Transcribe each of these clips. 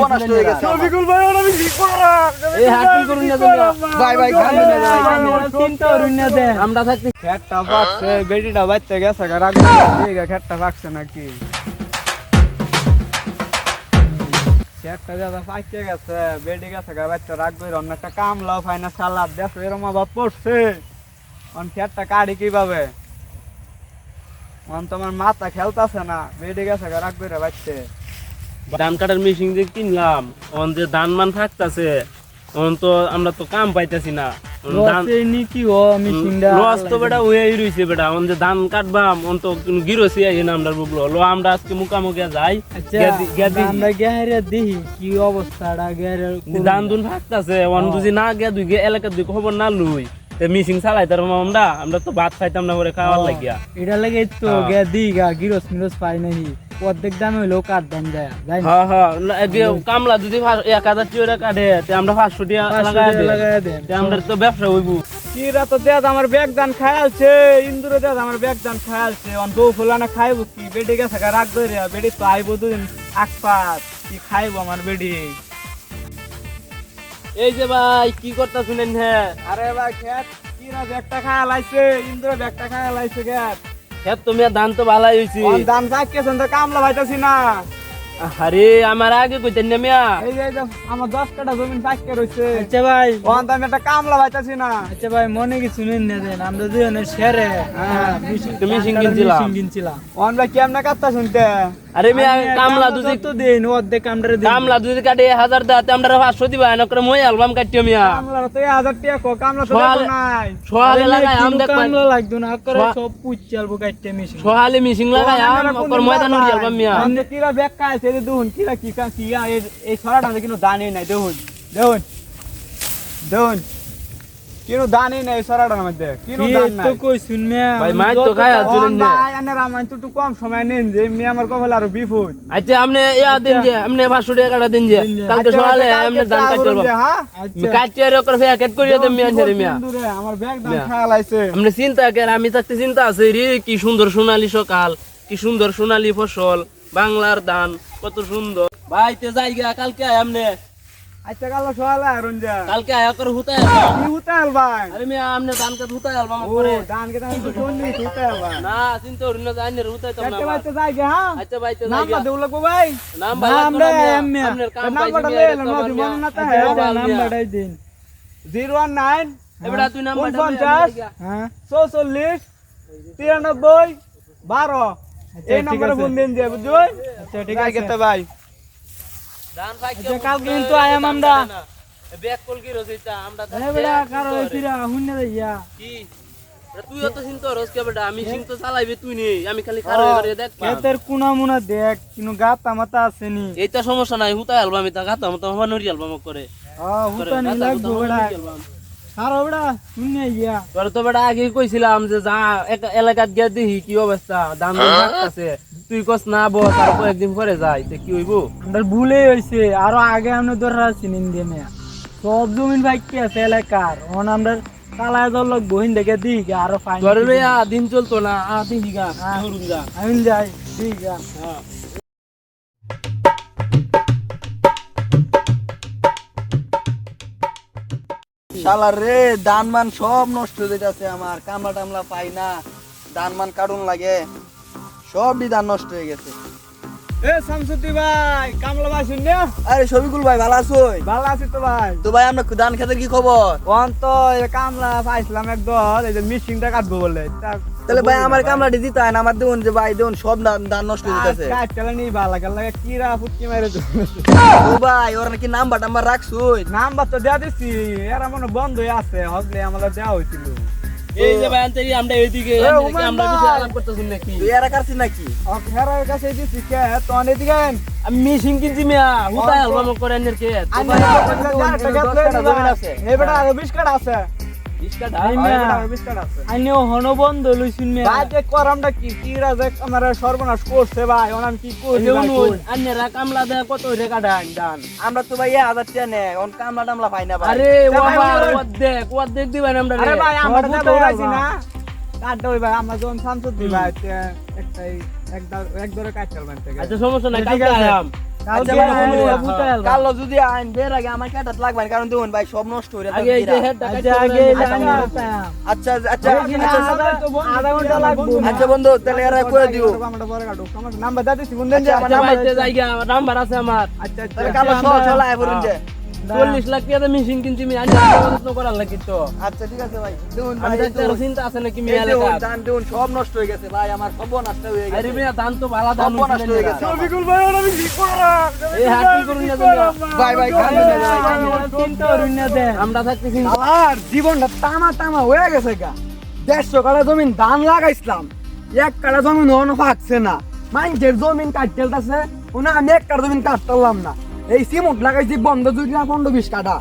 নষ্ট হয়ে গেছে আমার। রবিকুল ভাই ওরা আমি কি করা এই হাকি করুন না তোমরা ভাই ভাই খান না ভাই চিন্তা করুন না দেন আমরা থাকতে খেটটা পাকছে বেটিটা বাইতে গেছে রাগ দিয়ে খেটটা পাকছে নাকি খেটটা দাদা পাইতে গেছে বেটি গেছে বাইতে রাগ করে অন্য একটা কামলাও ফাইনা সালাদ দেখো এরম অভাব পড়ছে অন খেটটা কাটি কিভাবে অন তোমার মাথা খেলতাছে না বেটি গেছে রাগ করে বাইতে ধান কাটার মেশিন যে কিনলাম অন যে ধান মান থাকতাছে অন তো আমরা তো কাম পাইতাছি না লস তো বেটা হয়েই রইছে বেটা অন যে ধান কাটবাম অন তো গিরোসি আই না আমরা বুবলো লো আমরা আজকে মুকামুকি যাই আমরা গেহারে দেখি কি অবস্থাটা গেহারে ধান দুন থাকতাছে অন যদি না গিয়া দুই এলাকা দুই খবর না লুই মিশিং চালাইতার আমরা তো ভাত খাইতাম না করে খাওয়ার লাগিয়া এটা লাগে তো গে দিগা গিরস মিরস পাই নাই অর্ধেক দাম হইলো কাট দাম যায় হ্যাঁ হ্যাঁ কামলা যদি 1000 টাকা কাটে তে আমরা 500 টাকা লাগাই দেন তে আমরা তো ব্যবসা হইব কিরা তো দেখ আমার ব্যাগ দান খায়ালছে ইন্দুরে দেখ আমার ব্যাগ দান খায়ালছে অন বউ ফুলানা খাইবো কি বেডি গেছে রাগ ধরে বেডি তো আইবো দুদিন আকপাত কি খাইবো আমার বেডি এই যে ভাই কি করতা শুনেন হ্যাঁ আরে ভাই খেত কিরা ব্যাগটা খায়ালাইছে ইন্দুরে ব্যাগটা খায়ালাইছে খেত খেত তুমি ধান তো ভালাই হইছি অন দান চাইকেছেন তো কামলা পাইতাছি না আরে আমার আগে কইতেন না মিয়া এই যে আমার 10 কাঠা জমি চাইকে রইছে আচ্ছা ভাই অন তো আমি একটা কামলা পাইতাছি না আচ্ছা ভাই মনে কি শুনেন না দেন আমরা দুজনের শেয়ারে তুমি কিনছিলাম অন ভাই কেমনে কাটতা শুনতে আরে মিয়া কামলা দুজি তো দেন অর্ধেক আমরা কামলা দুজি কাটে 1000 দাতে আমরা 500 দিবা না করে মই অ্যালবাম কাটিও মিয়া কামলা তো 1000 টাকা কো কামলা তো দেখো নাই সোহালে লাগাই আম দেখ কামলা লাগতো না করে সব পুচ্চালবো কাটতে মেশিন সোহালে মিশিং লাগাই আম করে ময়দান উড়ি অ্যালবাম মিয়া আমি কিরা ব্যাগ খাইছে রে দুন কিরা কি কি এই ছড়াটা কিন্তু দানি নাই দেখুন দেখুন দেখুন কিনো দানি নাই ছড়াটার মধ্যে কিনো দান নাই তো কই শুনমে ভাই মাই তো খায় আছিলেন না ভাই আনে রামায়ণ তো কম সময় নেন যে এমনি আমার কপাল আর বিপদ আচ্ছা আপনি ইয়া দিন যে আপনি 500 টাকা কাটা দিন যে কালকে সোহালে আপনি ধান কাটতে পারবো হ্যাঁ কাটতে আর করে প্যাকেট করিয়া দেন মিয়া ছেড়ে মিয়া আমার ব্যাগ দান খালাইছে আপনি চিন্তা করেন আমি থাকতে চিন্তা আছে রে কি সুন্দর সোনালী সকাল কি সুন্দর সোনালী ফসল বাংলার ধান কত সুন্দর ভাই তে যাই গা কালকে আয় আমনে আচ্ছা কালো সোয়ালা রঞ্জা কালকে আয় করে হুতায় কি উতাল ভাই আরে মিয়া আমনে ধান কে হুতায় আলবাম ও করে দান কে দান তো শুনলি উতাল ভাই না চিন্তা করি না জানি রে হুতায় তো না আচ্ছা ভাই তো যাই গে হ্যাঁ আচ্ছা ভাই তে যাই নাম্বার গা দেউ লাগবো ভাই নাম্বার আমরা আপনার কাম নাম্বারটা পাইছি লয়ে এলাম নদী মন না তা নাম্বারটাই দিন 019 এবারে তুই নাম্বারটা 49 হ্যাঁ 44 93 12 এই নম্বরে ফোন দিন যে বুঝুই আচ্ছা ঠিক ঠিক আছে আছে ভাই ধান ভাই আচ্ছা, কালকে কিন্তু আয়াম আমরা। ব্যাক কল কি রসইতা আমরা আরে বেটা কারো হইছিরা হুন্নে দেইয়া কি তুই অত চিন্তা রস কে বেটা আমি সিং তো চালাইবে তুই নেই আমি খালি খারো করে দেখ এতের কোনা মুনা দেখ কিন্তু গাতা মাতা আসেনি এইটা সমস্যা নাই হুতায় অ্যালবাম এটা গাতা মতো হবা নরি অ্যালবাম করে হুতা নি লাগবো বেটা কারো বেটা হুন্নে ইয়া তোর তো বেটা আগে কইছিলাম যে যা এক এলাকাত গিয়া দেখি কি অবস্থা দাম আছে তুই কস না বস আর কয়েকদিন পরে যাই তে কি হইব আমরা ভুলে হইছে আরো আগে আমরা ধরা চিনিন দিয়ে মেয়া সব জমিন ভাই কি আছে এলাকার ওন আমরা কালায় জল লাগবো হিন দেখে দিই আরো ফাইন ঘরে লইয়া দিন চলতো না দিন গা ধরুন যা আমি যাই ঠিক আছে হ্যাঁ শালার রে দান মান সব নষ্ট হয়ে যাচ্ছে আমার কামলা টামলা পাই না দান মান কাটুন লাগে সবই ধান নষ্ট হয়ে গেছে এ শামসুদ্দি ভাই কামলা ভাই শুনলে আরে শফিকুল ভাই ভালো আছোই ভালো আছি তো ভাই তো ভাই আমরা ধান খেতের কি খবর কোন তো এই কামলা পাইছিলাম একদম এই যে মিশিংটা কাটবো বলে তাহলে ভাই আমার কামলাটি দিতে হয় না আমার দেখুন যে ভাই দেখুন সব ধান নষ্ট হয়ে যাচ্ছে কাটলে নি ভালো লাগে কিরা ফুটকি মারে ও ভাই ওর নাকি নাম্বার টাম্বার রাখছুই নাম্বার তো দেয়া দিছি এর মনে বন্ধ হয়ে আছে হকলে আমাদের দেওয়া হয়েছিল এই যে ভাই আনতেরি আমরা এইদিকে এ, ওমান আমরা ভাই। কিছু আলাপ করতেছি নাকি তুই এরা কাটছিস নাকি হেরার কাছে দিছি কে তো এদিকে আমি মিশিং কিনছি মিয়া হুতায় অ্যালবাম করে এনের কে এবারে আরো 20 কাটা আছে ইসকাটা আরো 20 কাটা আছে আইনে হন বন্ধ লইছুন মেয়া ভাই যে করামটা কি কিরা যে আমার সর্বনাশ করছে ভাই ওনাম কি করি ভাই কই? আন্নেরা কামলা দেয় কত টাকা ডান ডান আমরা তো ভাই 1000 টাকা নে অন কামলা টামলা পাই না ভাই আরে ভাই, অর্ধেক দিবেন আমরা আরে ভাই আমরা সব তো তো রাইছি ভাই। না কাটটা ওই ভাই আমরা যখন শামসুদ্দি ভাই একটাই এক ধরে কাটতে পারবেন থেকে আচ্ছা সমস্যা নাই ঠিক কালকে আছে। আয়াম আচ্ছা কালকে ভাই, শুনুন, আইন বুতাল কালো যদি আইন বের আগে আমার কাটাত লাগবে না, কারণ দেখুন ভাই সব নষ্ট হয়ে আগে এই যে হেডটা আচ্ছা আগে আচ্ছা আচ্ছা আধা ঘন্টা লাগবে আচ্ছা বন্ধু তাহলে এরা করে দিও। আমরা পরে কাটো আমার নাম্বার দাও দিছি বন্ধু আচ্ছা, আমার নাম্বার ভাই জায়গা নাম্বার আছে আমার আচ্ছা তাহলে কালো চল আয় বলুন যে 40 লাখ টাকা মেশিন কিনছি আমি আজ যত্ন করার লাগি তো আচ্ছা ঠিক আছে ভাই দেখুন আমি ভাই দেখতে চিন্তা আছে নাকি এই মেয়ে দেখুন, এলাকা ধান দেখুন সব নষ্ট হয়ে গেছে ভাই, আমার সব নষ্ট হয়ে আরে গেছে মেয়ে ধান তো ভালো ধান সব নষ্ট হয়ে গেছে আমার। রবিকুল ভাই আমি কি করাম এই হাত কি করুন না তোমরা ভাই ভাই খান না ভাই, চিন্তা করুন না দেন আমরা থাকতেছি আমার জীবনটা তামা হয়ে গেছে গা 150 কাঠা জমিন ধান লাগাইছিলাম 1 কাঠা জমিন হনো পাকছে না মানুষের জমিন কাটতেলতাছে ওনা আমি 1 কাঠা জমিন কাটতাম না এই সিমুট লাগাইছি বন্ধ 15-20 কাঠা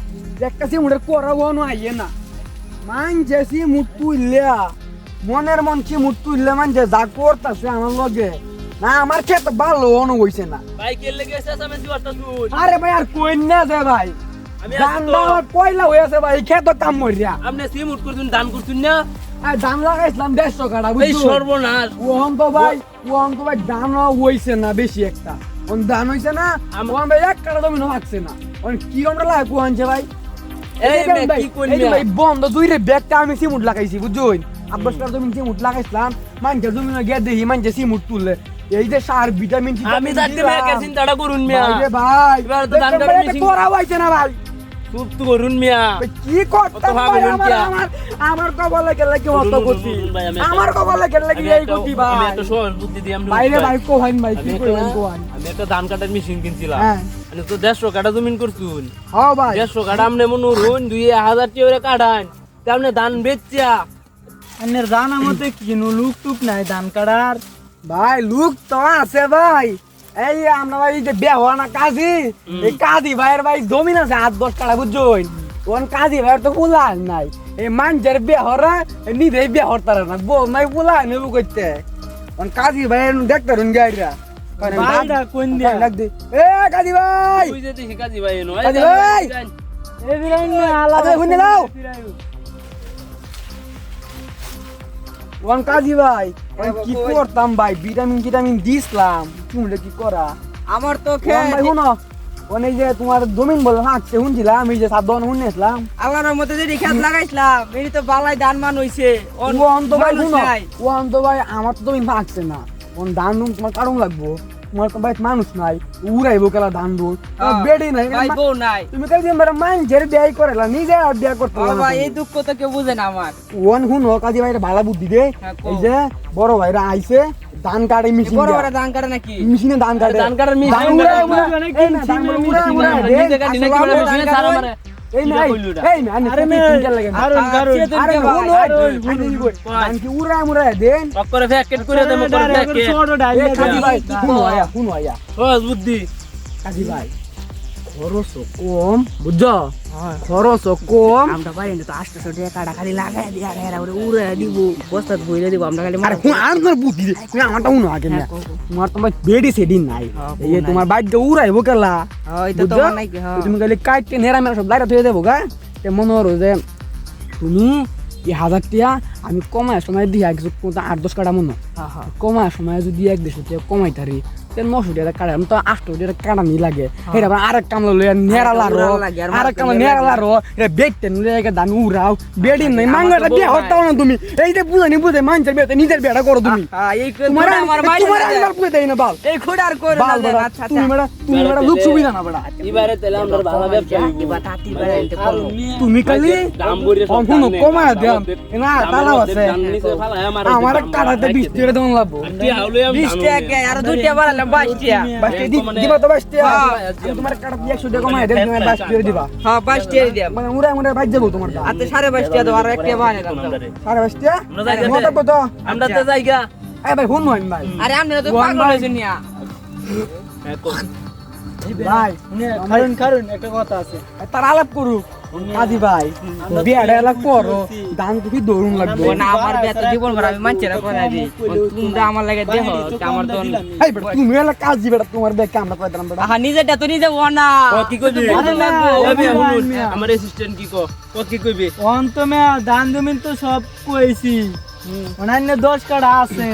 একটা সিমুটের কোরা বনো আইয়ে না মানুষে সিমুট তুইলা মনের মন সিমুট তুইলে মানুষে যা করতেছে আমার লগে না আমার ক্ষেত ভালো হনো হইছে না ভাই কে লেগে এসেছে আমি দিওয়াটা শুন আরে ভাই আর কই না দে ভাই আমি ধান আছি তো আমার পয়লা হয়েছে ভাই ক্ষেত কাম মরিয়া আপনি সিম উঠ করছুন ধান করছুন না আর ধান লাগাইছিলাম 150 কাঠা এই বুঝছো সর্বনাশ ওহন তো ভাই ধান হইছে না বেশি একটা ওন ধান হইছে না আম- ওহন ভাই 1 কাঠা জমি হাঁকছে না ওন কি আমরা লাগাই কোহানছে ভাই এই দেখেন মে ভাই, কি কইল এই যে ভাই বন্ধ দুইরে ব্যাগটা আমি সিমুট লাগাইছি বুঝছুন 28 কাঠা জমি সিমুট লাগাইছিলাম মানকে জমি গে দেখি মানকে সিমুট তুললে এই যে সার ভিটামিন আমি থাকতে মেয়ে চিন্তাটা করুন মিয়া ভাই এবার তো ধান দেখেন কাটার ভাই, এটা machine- করা হইছে না ভাই চুপ তো করুন মিয়া ভাই, কি করতাম অত ভাবে ভাই, লুন কিয়া? আমার কপালে গেলে কি অত শুনুন, করছি শুনুন ভাই, আমি একটা- আমার কপালে গেলে কি আমি এই একটা- করছি আমি ভাই একটা সহজ বুদ্ধি দিয়ে আমি বাইরে ভাই কোহাইন ভাই কি আমি করবেন একটা- কোহাইন আমি একটা ধান কাটার মেশিন কিনছিলাম হ্যাঁ মানে তো 150 কাটা জমিন করছুন হ্যাঁ ভাই 150 কাটা আমনে মনে হইন 2000 টাকা কাটান তামনে ধান বেচছা আন্নের জানা মতে কিনু লুক টুক নাই ধান কাটার ভাই লুক তো আছে ভাই এই আমরা ভাই এই যে বেহওয়া না কাজী এই কাজী ভাইয়ের ভাই জমিন আছে 8-10 কাটা বুঝছুন ওন কাজী ভাইয়ের তো পোলা নাই এই মানজের বেহরা নিজেই বেহর তারা না বউ নাই পোলা নেবু করতে ওন কাজী ভাইয়ের দেখতে রুন গাইরা ভাইরা কোন দিয়া ডাক দি এ কাজী ভাই তুই যে দেখি কাজী ভাই এনো কাজী ভাই! এই বিরাইন না আলাদা আচ্ছা, শুনে নাও। ওয়ান কাজী ভাই ওয়ান কি করতাম ভাই ভিটামিন দিছিলাম তুমি কি করা আমার তো ওয়ান ভাই শুনো ওন এই যে তোমার জমিন বলে হাঁকছে শুনছিলাম আমি যে সাবধান শুনেছিলাম আল্লাহর মধ্যে যে খেত লাগাইছিলাম এই তো বালাই ধান মান হইছে ওয়ান তো ভাই মানুষ শুনো নাই। ওয়ান তো ভাই আমার তো জমিন হাঁকছে না ওন ধান তোমার কারণ লাগবো তোমার তো ভাই মানুষ নাই উড়াইবো কেলা ধান দুন বেডি নাই ভাই বউ নাই তুমি কাল দিয়ে মেরা মানজের বিয়ে করেলা নিজে আর বিয়ে করতে ও ভাই এই দুঃখ তো কেউ বুঝে না আমার ওয়ান হুন কাজী ভাইরা ভালো বুদ্ধি দে হ্যাঁ, কও। এই যে বড় ভাইরা আইছে ধান কাটে মেশিন বড় বড় ধান কাটে নাকি মেশিনে ধান কাটে ধান কাটার machine ধান কাটে উড়ায়, না। উড়ায়, এই না, ধান উড়ায়, উড়ায়, দে। নিজে কাটি নাকি আসলে বলে আমরা মেশিনে ধান সারা কাটে, মারে এই না, এই, এই না, আরে আমি মে তিনটা লাগে না। কারণ কারণ আরে ভাই, হুন, ওই, আমি কই, ধান কি উড়ায়, উড়ায়, দেন। টক করে প্যাকেট করে দেবো করে প্যাকেট ছোট ডাইলে এই কাজী ভাই, হুন আয়া, হুন আয়া। সহজ বুদ্ধি কাজী ভাই, খরচও কম, বুঝছো? খরচও কম। আমরা পারি না তো আস্তে আস্তে কাটা খালি লাগাই দিয়া এরা ওরে উড়ে দিব বস্তাত বইলে দিব আমরা খালি আরে হুন, আর তোর বুদ্ধি দে। তুমি আমারটা হুন আগে না। তোমার তো ভাই বেডি সেডি নাই। এই যে তোমার বাইক উড়াইবো কেলা হয় তো বুঝছো? তোমার নাই কি তো তুমি গেলে কাটতে নেরা মেরা সব লাইটা ধুয়ে দেবো গা তে মনে হলো যে তুমি এই 1000 টিয়া আমি কমায় সময় দিয়ে কিছু 8-10 কাটা মনে কমায় সময় যদি 1-200 টিয়া কমাই তারি তে 900 টিয়া কাটা আমি তো 800 টিয়া কাটা নি লাগে এটা আবার আরেক কামলা লইয়া নেরা লারো উড়ান লাগে, আর আরেক মাথা কামলা নিয়ে নেরা লাগে। লারো এটা বেকতে নিলে দান উড়াও বেডি নাই মাঙ্গাটা দিয়ে হতাও না তুমি এই যে বুঝানি বুঝে মানছের বেতে নিজের বেড়া করো তুমি হ্যাঁ এই তোমার আমার ভাই তোমার আর পুয়ে দেই না বাল এই খোড় আর করে না বাল দেন, বেড়া আচ্ছা তুমি বেড়া লুক সুবিধা না বেড়া এবারে তাহলে আমরা ভালো ব্যবসা হইবো। এবার তাঁতি বেড়াইতে পারবো তুমি খালি দাম বইরে সব অঙ্কুন দাম নেই। কমায় দেন না দামের তালাও মধ্যে আছে দাম নিচে ফালায় আমার কাটাতে 20 টাকা দেন লাগবো টিয়া হলে আমি 20 টাকা কে আর 2 টাকা বাড়ালাম 22 টাকা বাস টাকা দিবা তো বাস টাকা আমি তোমার কাটা 100 টাকা কমায় দেন তুমি বাস টাকা দিবা হ্যাঁ 22 টাকা দিয়া মানে মুড়া মুড়া বাইজ যাবো তোমার দাম আতে 22.5 টাকা দাও আর 1 টাকা বাড়াই দাও সাড়ে বাস টাকা আমরা যাই যাতে। মত কত আমরা তো জায়গা এই ভাই হুন হইন ভাই আরে আপনি তো পাগল হইছেন নিয়া ভাই কারণ কারণ একটা কথা আছে তার আলাপ করুক কাজী ভাই বিয়াটা এলাক করো দান কি দৌড়ুন লাগবে ও না আমার বিয়া তো জীবন ভর আমি মানছে না করে দি তোমরা আমার লাগে দেখো আমার তো এই বেটা তুমি এলাক কাজী বেটা তোমার ব্যাগ আমরা কই দিলাম বেটা আহা নিজেটা তো নিজে ও না কি কইবি আরে না, কইবি ওই হুনুন মিয়া। আমার অ্যাসিস্ট্যান্ট কি কি কইবি অন্তমে ধান জমিন তো সব কইছি অন্যান্য 10 কাটা আছে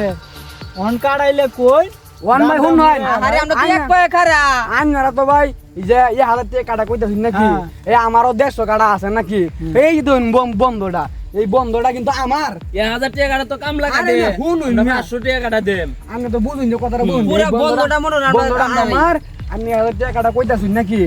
অন কাটাইলে কই ওয়ান ভাই হুন হয় আরে আমরা তো এক পায়ে খারা আন্নারা তো ভাই এই যে এই হাজার টাকা কাটা কইতাছিস নাকি এই আমারও 150 কাটা আছে নাকি এই তো বন্ধটা এই বন্ধটা কিন্তু আমার 1000 টাকা কাটা তো কামলা আরে কাটে হুন হইন 500 টাকা কাটা দেম আমি তো বুঝুন যে কথাটা বুঝুন পুরো বন্ধটা মনে না বন্ধটা আমার আমি 1000 টাকা কাটা কইতাছিস নাকি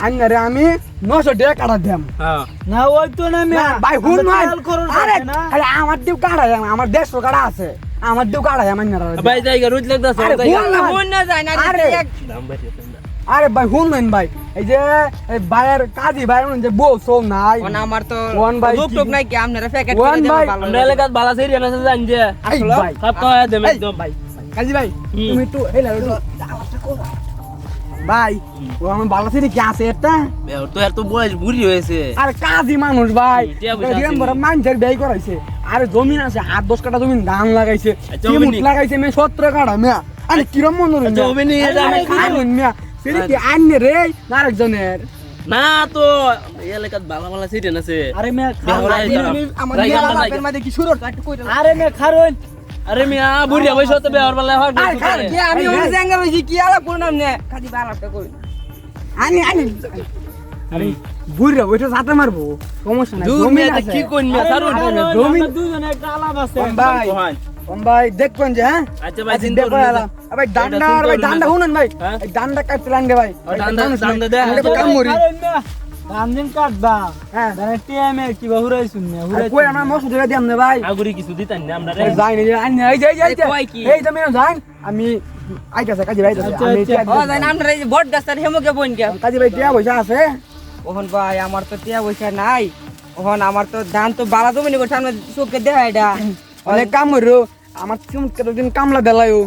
আন্নারে আমি 900 টাকা কাটা দেম হ্যাঁ না ওই তো না মিয়া ভাই হুন নয় খরচ আরে আছে না খালি আমার দিও কাটাই আমার 150 কাটা আছে আমার দিও কাটাই আমার নারা ভাই জায়গা রুজ লাগতাছে আরে জায়গা হুন না। মন না যায় না আরে। এক দাম বাড়িয়েছে না আরে ভাই শুনবেন ভাই এই যে এই ভাইয়ের কাজী ভাই যে বউ সৌ নাই ওন আমার তো ওয়ান ভাই রূপ কি- টুপ নাই কি আপনারা প্যাকেট ওয়ান করে ভাই, দেন ভালো আমরা এলাকাত বালা সেরি না জান যে এই ভাই সব কয়া দেম এই একদম ভাই কাজী ভাই হুম। তুমি একটু এই লাগো ভাই ও আমার ভালো সিরি কি আছে এটা বেহর তো এত বয়স বুড়ি হয়েছে আর কাজী মানুষ ভাই টিয়া পয়সা আছে দিন নি? বড় মানুষের ব্যয় করাইছে আরে জমিন আছে 8-10 কাটা জমিন ধান লাগাইছে আচ্ছা, কি মুট অভিনী। লাগাইছে মে 17 কাটা মিয়া আরে কিরম মনোরঞ্জন আচ্ছা, অভিনী, এটা আমি খাইন মিয়া সিরি কি আইনে রে না আরেকজনের না তো এলাকাত বালা বালা সেরি আছে আরে মিয়া বেহর খারুন। আমার জায়গা মেলা জায়গা। বাপের মধ্যে কি শুরু একটু কইরা আরে মিয়া খারুন আরে মিয়া বুড়ি বয়স তো বেহর বালা হয় কি আমি ওই জায়গা রইছি কি আলাপ করলাম না খালি বালাপটা কই আনি আরে বুড়া ওইটা সাথে মারবো সমস্যা নাই দূর জমিন মিয়া আছে কি কইন মিয়া সারুন জমিন আমরা দুজনে একটা আলাপ আছে ভাই ভাই দেখবেন যে হ্যাঁ আচ্ছা ভাই চিন্তা দেখো এলাম ভাই ডান্ডা আর ভাই ডান্ডা শুনুন ভাই হ্যাঁ? এই ডান্ডা কাটতে লাঙ্গে ভাই ও, ডান্ডা দে, আমি তো কাম করি খারুন মিয়া ধান দিন কাটবা হ্যাঁ দানে টিএমএ কি বহুরাই শুননে আর কই আমরা মশলা দিলে দিয়াম না ভাই আগুরি কিছু দিতাম না আমরা এই যাই না আই না এই যে এই কয় কি? এই যে মেন যাই আমি আইতাছে কাজী ভাই আচ্ছা, আমি আচ্ছা। ও জান আমরা এই বট গাছটার হেমুকে বইন কে কাজী ভাই টিয়া পয়সা আছে ওহন ভাই আমার তো টিয়া পয়সা নাই ওহন আমার তো ধান তো বালা জমিনি করছে আমরা চোখে দেখা এটা অনেক কাম করো আমার চুমুক দিন কামলা দেলাইও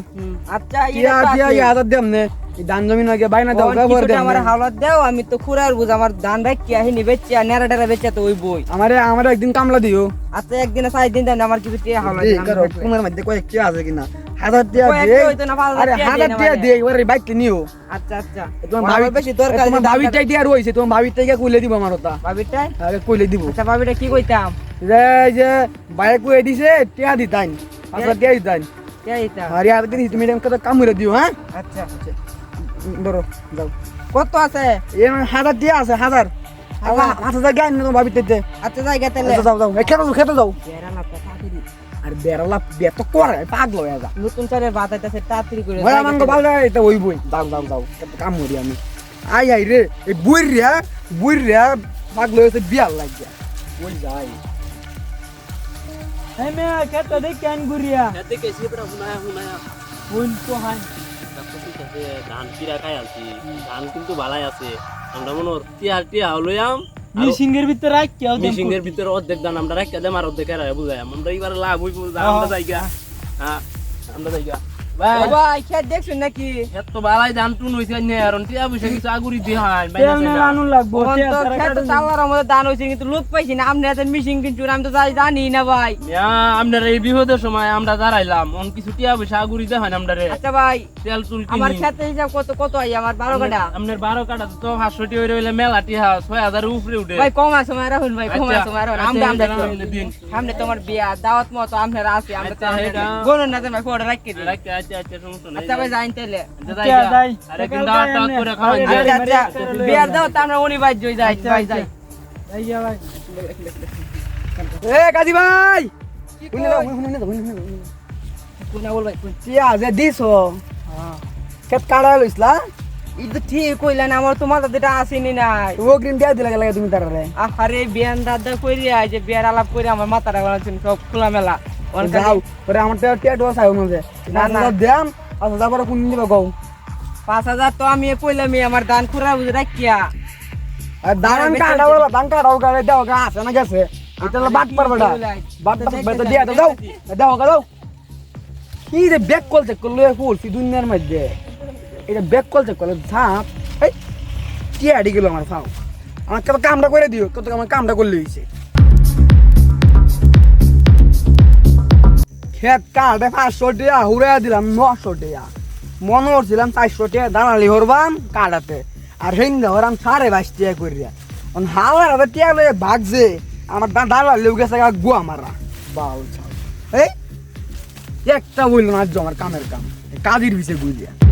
আচ্ছা টিয়া টিয়া হাজার দিয়াম নে এই ধান জমিন আগে বাইনা দাও ব্যবহার দেন আমার হাওলাত দাও আমি তো খুরার বুঝ আমার ধান রাখি আহিনি বেচছি আর নেড়া টেরা বেচে তো ওই বই আমারে একদিন কামলা দিও আচ্ছা একদিনে 4 দিন দেন আমার কিছু টিয়া হাওলাত এই করো তোমার মধ্যে কয়েক টিয়া আছে কিনা 1000 টিয়া কয়েক দে হইতো না, 5,000 আরে টিয়া 1000 দিয়ে না টিয়া মানে। দে এবারে বাইক নিও আচ্ছা আচ্ছা তোমার আমার ভাবি বেশি দরকার তোমার ভাবি টিয়া রইছে তোমার ভাবি টিয়া কইলে দিব আমার ওটা ভাবিটাই আগে কইলে দিব আচ্ছা ভাবিটা কি কইতাম যে বাইক কই দিছে টিয়া দিতাই 500 টিয়া দিতাই টিয়া দিতাম আর ইয়ার দিন তুমি এরকম কথা কাম করে দিও হ্যাঁ আচ্ছা ধরো যাও কত আছে এ 1000 টিয়া আছে 1000 আল্লাহ 5000 গাইন না তোমার ভাবি তে আচ্ছা জায়গা তেলে যাও যাও খেতে যাও বেড়া না তাড়াতাড়ি আর বেড়ালা বেত করে পাগল হয়ে যা নতুন চারে ভাত আইতাছে তাড়াতাড়ি করে ভাই আমাকে ভালো লাগে এটা ওই বই যাও যাও যাও একটা কাম করি আমি আই রে এই বুইরিয়া পাগল হয়েছে বিয়ার লাগিয়া ওই যাই এই মিয়া কেটা দেখ কেন গুরিয়া এতে কে সিবরা হুনায়া হুন তো হাই ধান কিরা খাই আছি ধান কিন্তু ভালাই আছে আমরা মনে টিয়া লইয়াম মিশিংয়ের ভিতর রাখ কেউ মিশিংয়ের ভিতরে অর্ধেক দান আমরা রাখতে দেম আর অর্ধেক এরা বুঝাই আমরা এবার লাভ হইব আমরা জায়গা হ্যাঁ আমরা জায়গা ভাই ভাই খেত দেখছুন নাকি এত বালাই ধান টুন হইছে না আর টিয়া বসে কিছু আগুরি দিহান তেল মেলা আনুন লাগবো ওহন তেল তো তারা খেত কাটুন। চালার মধ্যে দান হইছে কিন্তু লোক পাইছি না আপনি এত মিশিং কিনছুন আমি তো জানি না ভাই আপনার এই বিপদের সময় আমরা দাঁড়াইলাম অন কিছু টিয়া বসে আগুরি দেখান আমরা রে আচ্ছা ভাই তেল তুল আমার কিনি খেতে হিসাব কত কত আই আমার 12 কাটা আপনার 12 কাটা তো 500 টি হইলে মেলা টিয়া 6000 উপরে উঠে ভাই কম আছে মারা হুন ভাই কম আছে মারা আমরা আমরা দিন সামনে তোমার বিয়া দাওয়াত মতো আপনারা আছে আমরা তো আচ্ছা, এটা। গোন না ভাই ফটো রাখি দিই রাখতে আচ্ছা সমস্যা নাই আচ্ছা ভাই যাইন তাইলে আচ্ছা, যাই। আরেকদিন দাওয়াত টাওয়াত করে খাওয়ান আরে, যায়। আচ্ছা আচ্ছা বিয়ার দাওয়াত আমরা উনি ভাই জয় যাই ভাই যাই এই যে ভাই এ কাজী ভাই কি শুনে কই? দাও শুনে দাও কোন বল ভাই কোন টিয়া যে দিছো খেত কাটা লইছলা ই তো ঠিক কইলেন আমার তো মাথা যেটা আসেনি নাই ও গ্রিন টিয়া দিলা লাগে তুমি তারারে আরে বিয়ান দাদা কইরি আই যে বিয়ার আলাপ করে আমার মাথাটা গলাছেন সব খোলা মেলা যাও পরে আমার টিয়া টো চাই মনে না, না। দাম আচ্ছা যাবার কোন দিবা গও 5000 তো আমি কইলাম আমার দান খুরা বুঝ রাখিয়া আর দান কাটাও গাড়ি দাও গা আছে না গেছে এটা হলো বাট পারবেটা বাট পারবে দিয়া তো দাও দাও দাও কি রে ব্যাক কল চেক করলো ফুলছি দুনিয়ার মধ্যে এটা ব্যাক কল চেক করলো ঝাপ এই কি আড়ি গেল আমার ফাও আমার কত কামটা করে দিও কত আমার কামটা করলে হইছে খেত কাটে 500 টাকা হুড়া দিলাম 900 টাকা মনে করছিলাম 400 টাকা দাঁড়ালি হরবাম কাটাতে আর হেন হরাম 22.5 টাকা করিয়া হাওয়ার আবার টিয়া লয়ে ভাগছে আমার দাঁড়া লেউ গেছে গুয়া মারা বাল ছাও এই একটা বললো না আজ আমার কামের কাম কাজের পিছে বুঝিয়া